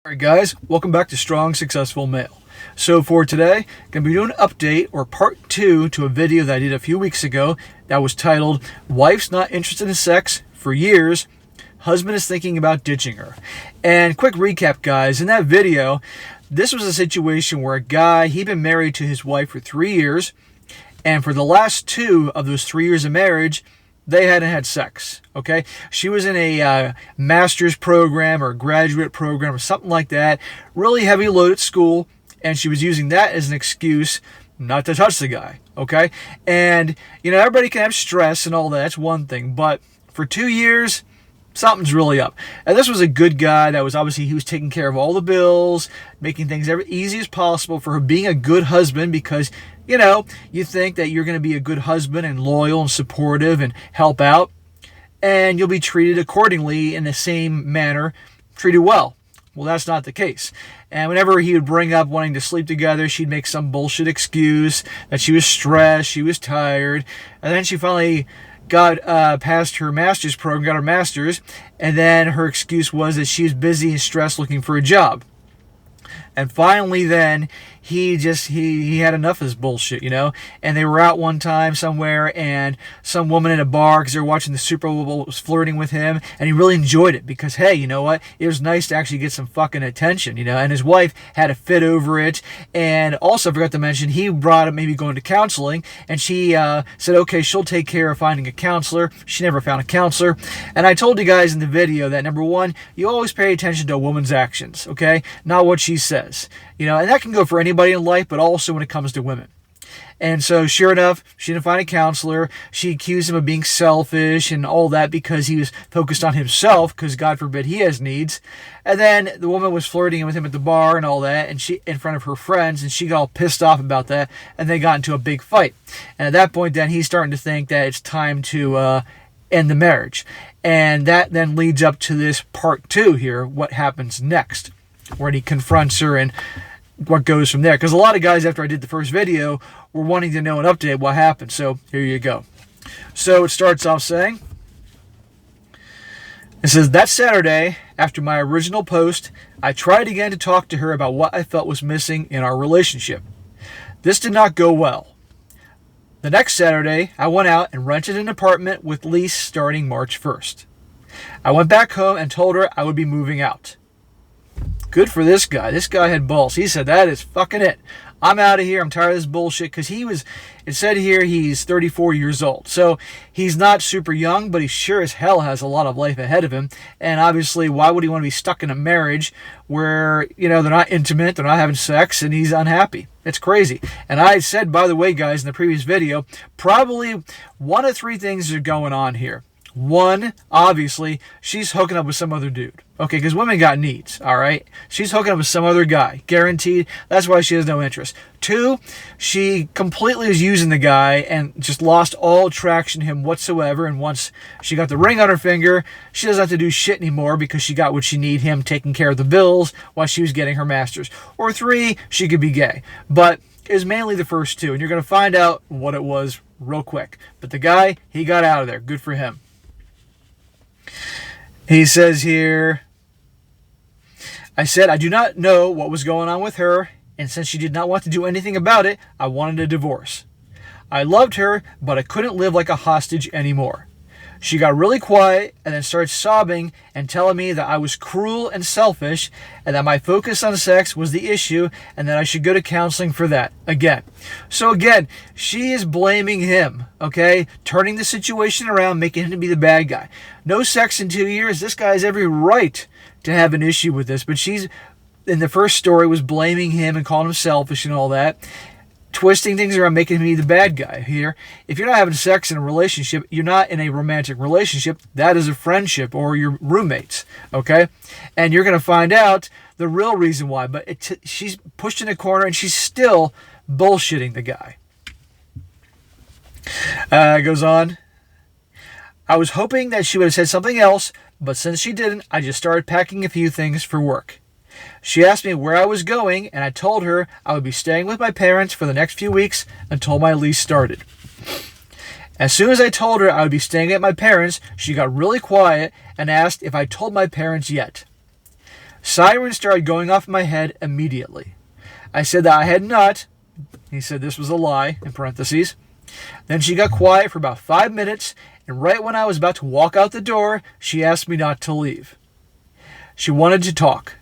Alright guys, welcome back to Strong Successful Male. So for today, I'm going to be doing an update or part 2 to a video that I did a few weeks ago that was titled, Wife's Not Interested in Sex for Years, Husband is Thinking About Ditching Her. And quick recap guys, in that video, this was a situation where a guy, he'd been married to his wife for 3 years, and for the last 2 of those 3 years of marriage, they hadn't had sex, okay? She was in a master's program or graduate program or something like that, really heavy load at school, and she was using that as an excuse not to touch the guy, okay? And, everybody can have stress and all that, that's one thing, but for 2 years, something's really up. And this was a good guy that was obviously, he was taking care of all the bills, making things as easy as possible for her, being a good husband because, you think that you're going to be a good husband and loyal and supportive and help out, and you'll be treated accordingly in the same manner, treated well. Well, that's not the case. And whenever he would bring up wanting to sleep together, she'd make some bullshit excuse that she was stressed, she was tired, and then she finally got past her master's program, got her master's, and then her excuse was that she was busy and stressed looking for a job. And finally then, he had enough of this bullshit, And they were out one time somewhere, and some woman in a bar, because they were watching the Super Bowl, was flirting with him, and he really enjoyed it because, hey, you know what? It was nice to actually get some fucking attention, And his wife had a fit over it. And also, I forgot to mention, he brought up maybe going to counseling, and she said, okay, she'll take care of finding a counselor. She never found a counselor. And I told you guys in the video that, number one, you always pay attention to a woman's actions, okay? Not what she says. And that can go for anybody in life, but also when it comes to women. And so, sure enough, she didn't find a counselor. She accused him of being selfish and all that because he was focused on himself, because God forbid he has needs. And then the woman was flirting with him at the bar and all that, and she in front of her friends, and she got all pissed off about that, and they got into a big fight. And at that point, then he's starting to think that it's time to end the marriage. And that then leads up to this part 2 here, what happens next, where he confronts her and what goes from there. Because a lot of guys, after I did the first video, were wanting to know an update what happened. So here you go. So it starts off saying, it says, that Saturday, after my original post, I tried again to talk to her about what I felt was missing in our relationship. This did not go well. The next Saturday, I went out and rented an apartment with lease starting March 1st. I went back home and told her I would be moving out. Good for this guy. This guy had balls. He said, that is fucking it. I'm out of here. I'm tired of this bullshit. Because it said here he's 34 years old. So he's not super young, but he sure as hell has a lot of life ahead of him. And obviously, why would he want to be stuck in a marriage where, they're not intimate, they're not having sex, and he's unhappy? It's crazy. And I said, by the way, guys, in the previous video, probably one of 3 things are going on here. One, obviously, she's hooking up with some other dude. Okay, because women got needs, all right? She's hooking up with some other guy, guaranteed. That's why she has no interest. 2, she completely is using the guy and just lost all attraction to him whatsoever. And once she got the ring on her finger, she doesn't have to do shit anymore because she got what she need, him taking care of the bills while she was getting her master's. Or 3, she could be gay. But it was mainly the first 2, and you're going to find out what it was real quick. But the guy, he got out of there. Good for him. He says here, I said I do not know what was going on with her, and since she did not want to do anything about it, I wanted a divorce. I loved her, but I couldn't live like a hostage anymore. She got really quiet and then started sobbing and telling me that I was cruel and selfish and that my focus on sex was the issue and that I should go to counseling for that again. So again, she is blaming him, okay? Turning the situation around, making him to be the bad guy. No sex in 2 years. This guy has every right to have an issue with this, but she's, in the first story, was blaming him and calling him selfish and all that. Twisting things around, making me the bad guy here. If you're not having sex in a relationship, you're not in a romantic relationship. That is a friendship or your roommates, okay? And you're going to find out the real reason why. But she's pushed in a corner and she's still bullshitting the guy. It goes on. I was hoping that she would have said something else, but since she didn't, I just started packing a few things for work. She asked me where I was going, and I told her I would be staying with my parents for the next few weeks until my lease started. As soon as I told her I would be staying at my parents', she got really quiet and asked if I told my parents yet. Sirens started going off in my head immediately. I said that I had not. He said this was a lie, in parentheses. Then she got quiet for about 5 minutes, and right when I was about to walk out the door, she asked me not to leave. She wanted to talk.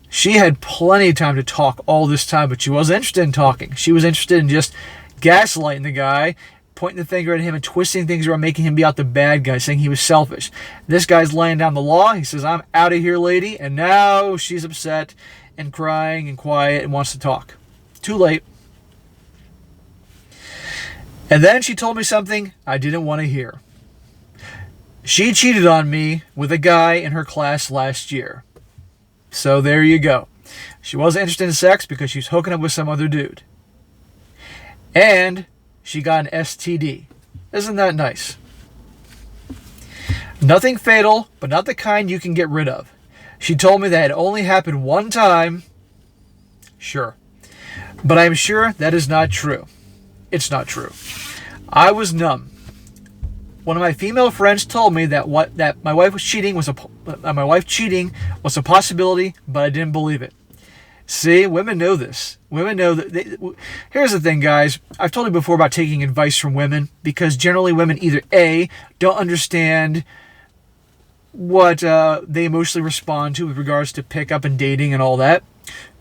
She had plenty of time to talk all this time, but she wasn't interested in talking. She was interested in just gaslighting the guy, pointing the finger at him and twisting things around, making him be out the bad guy, saying he was selfish. This guy's laying down the law. He says, I'm out of here, lady. And now she's upset and crying and quiet and wants to talk. Too late. And then she told me something I didn't want to hear. She cheated on me with a guy in her class last year. So there you go. She wasn't interested in sex because she was hooking up with some other dude. And she got an STD. Isn't that nice? Nothing fatal, but not the kind you can get rid of. She told me that it only happened one time. Sure. But I'm sure that is not true. It's not true. I was numb. One of my female friends told me that my wife cheating was a possibility, but I didn't believe it. See, women know this. Women know that. Here's the thing, guys. I've told you before about taking advice from women, because generally women either A, don't understand what they emotionally respond to with regards to pickup and dating and all that.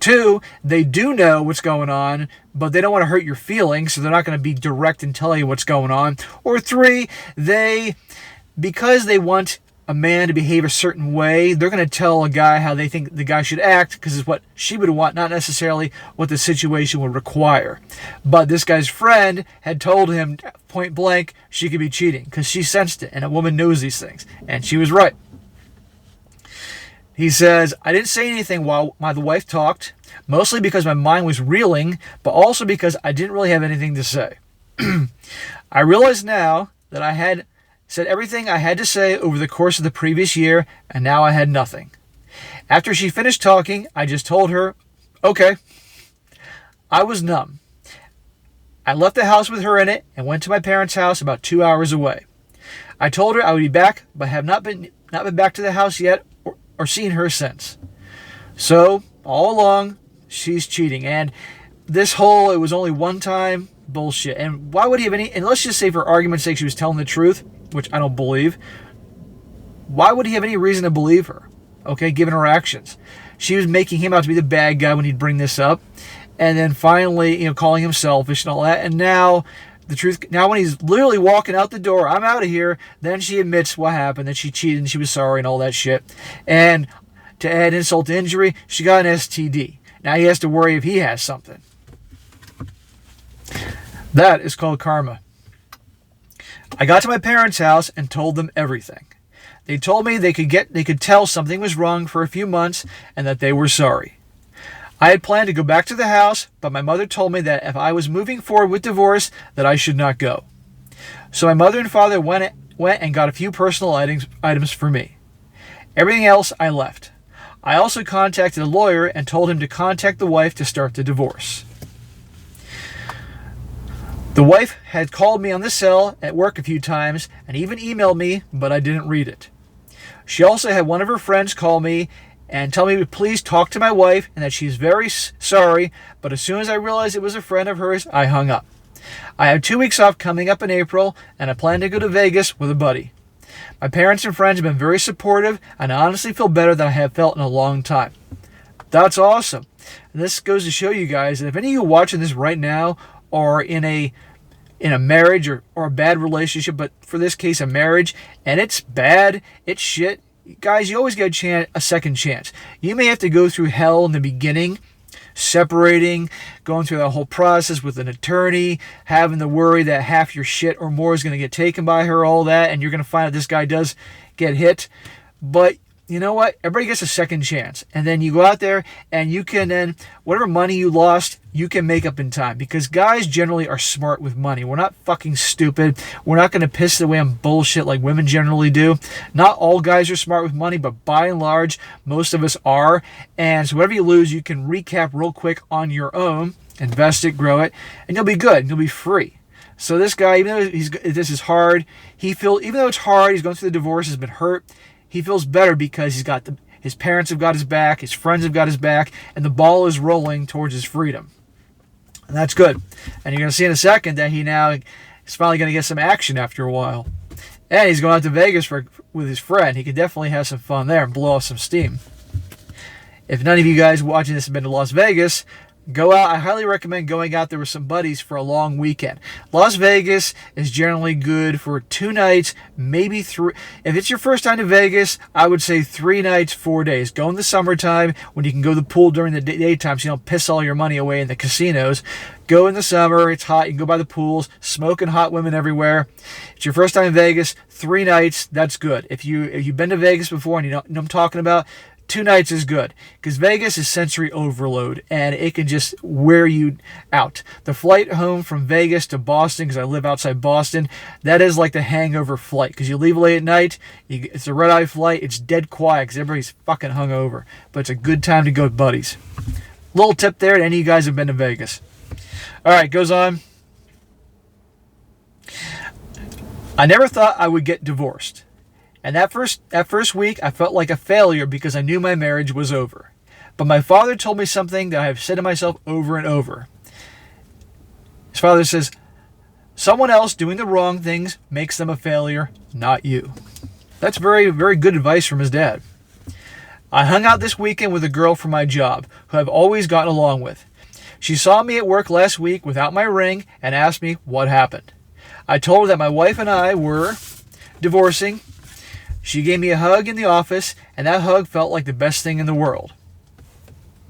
2, they do know what's going on, but they don't want to hurt your feelings, so they're not going to be direct and tell you what's going on. Or 3, because they want a man to behave a certain way, they're going to tell a guy how they think the guy should act, because it's what she would want, not necessarily what the situation would require. But this guy's friend had told him point blank she could be cheating, because she sensed it, and a woman knows these things, and she was right. He says, I didn't say anything while my wife talked, mostly because my mind was reeling, but also because I didn't really have anything to say. I realize now that I had said everything I had to say over the course of the previous year, and now I had nothing. After she finished talking, I just told her, okay. I was numb. I left the house with her in it and went to my parents' house about 2 hours away. I told her I would be back, but have not been back to the house yet or seen her since. So, all along, she's cheating. And this whole, it was only one time, bullshit. And why would he have any, and let's just say for argument's sake she was telling the truth, which I don't believe. Why would he have any reason to believe her? Okay, given her actions. She was making him out to be the bad guy when he'd bring this up. And then finally, calling him selfish and all that. And now, the truth, now when he's literally walking out the door, I'm out of here, then she admits what happened, that she cheated and she was sorry and all that shit. And to add insult to injury, she got an STD. Now he has to worry if he has something. That is called karma. I got to my parents' house and told them everything. They told me they could tell something was wrong for a few months and that they were sorry. I had planned to go back to the house, but my mother told me that if I was moving forward with divorce, that I should not go. So my mother and father went and got a few personal items for me. Everything else I left. I also contacted a lawyer and told him to contact the wife to start the divorce. The wife had called me on the cell at work a few times and even emailed me, but I didn't read it. She also had one of her friends call me and tell me to please talk to my wife and that she's very sorry, but as soon as I realized it was a friend of hers, I hung up. I have 2 weeks off coming up in April, and I plan to go to Vegas with a buddy. My parents and friends have been very supportive, and I honestly feel better than I have felt in a long time. That's awesome. And this goes to show you guys that if any of you watching this right now are in a marriage or a bad relationship, but for this case a marriage, and it's bad, it's shit, guys, you always get a second chance. You may have to go through hell in the beginning, separating, going through that whole process with an attorney, having the worry that half your shit or more is going to get taken by her, all that, and you're going to find out this guy does get hit. But you know what? Everybody gets a second chance. And then you go out there and you can then, whatever money you lost, you can make up in time. Because guys generally are smart with money. We're not fucking stupid. We're not going to piss away on bullshit like women generally do. Not all guys are smart with money, but by and large, most of us are. And so whatever you lose, you can recap real quick on your own, invest it, grow it, and you'll be good. You'll be free. So this guy, even though this is hard, even though it's hard, he's going through the divorce, has been hurt, he feels better because his parents have got his back, his friends have got his back, and the ball is rolling towards his freedom. And that's good. And you're going to see in a second that he now is finally going to get some action after a while. And he's going out to Vegas with his friend. He can definitely have some fun there and blow off some steam. If none of you guys watching this have been to Las Vegas, go out. I highly recommend going out there with some buddies for a long weekend. Las Vegas is generally good for 2 nights, maybe 3. If it's your first time to Vegas, I would say 3 nights, 4 days. Go in the summertime when you can go to the pool during the daytime so you don't piss all your money away in the casinos. Go in the summer. It's hot. You can go by the pools. Smoking hot women everywhere. It's your first time in Vegas. 3 nights. That's good. If you've been to Vegas before and you know what I'm talking about, 2 nights is good because Vegas is sensory overload and it can just wear you out. The flight home from Vegas to Boston, because I live outside Boston, that is like the hangover flight because you leave late at night. It's a red-eye flight. It's dead quiet because everybody's fucking hungover. But it's a good time to go with buddies. Little tip there to any of you guys who have been to Vegas. All right, goes on. I never thought I would get divorced. And that first week, I felt like a failure because I knew my marriage was over. But my father told me something that I have said to myself over and over. His father says, someone else doing the wrong things makes them a failure, not you. That's very, very good advice from his dad. I hung out this weekend with a girl from my job who I've always gotten along with. She saw me at work last week without my ring and asked me what happened. I told her that my wife and I were divorcing. She gave me a hug in the office, and that hug felt like the best thing in the world.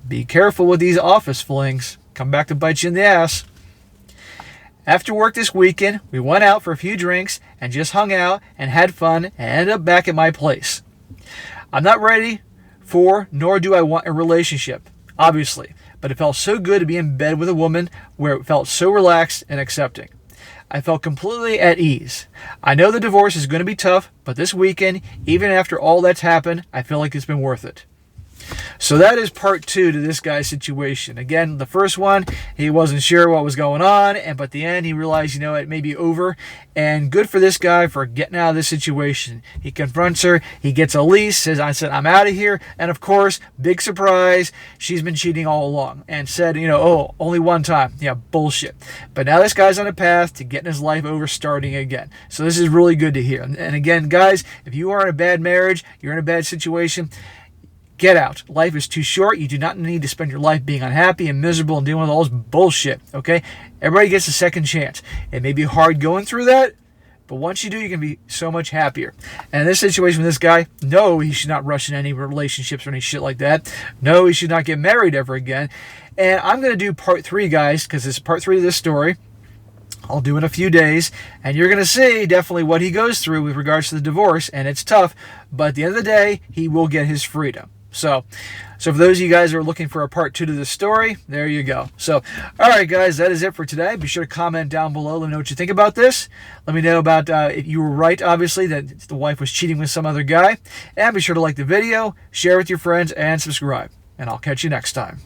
Be careful with these office flings. Come back to bite you in the ass. After work this weekend, we went out for a few drinks and just hung out and had fun and ended up back at my place. I'm not ready for, nor do I want a relationship, obviously, but it felt so good to be in bed with a woman where it felt so relaxed and accepting. I felt completely at ease. I know the divorce is going to be tough, but this weekend, even after all that's happened, I feel like it's been worth it. So that is part 2 to this guy's situation. Again, the first one, he wasn't sure what was going on, but at the end, he realized, it may be over. And good for this guy for getting out of this situation. He confronts her, he gets a lease, says, I'm out of here. And of course, big surprise, she's been cheating all along and said, only one time. Yeah, bullshit. But now this guy's on a path to getting his life over, starting again. So this is really good to hear. And again, guys, if you are in a bad marriage, you're in a bad situation, get out. Life is too short. You do not need to spend your life being unhappy and miserable and dealing with all this bullshit, okay? Everybody gets a second chance. It may be hard going through that, but once you do, you can be so much happier. And in this situation with this guy, no, he should not rush in any relationships or any shit like that. No, he should not get married ever again. And I'm going to do part 3, guys, because it's part 3 of this story. I'll do in a few days, and you're going to see definitely what he goes through with regards to the divorce, and it's tough, but at the end of the day, he will get his freedom. So for those of you guys who are looking for a part 2 to this story, there you go. So, all right, guys, that is it for today. Be sure to comment down below. Let me know what you think about this. Let me know about if you were right, obviously, that the wife was cheating with some other guy. And be sure to like the video, share with your friends, and subscribe. And I'll catch you next time.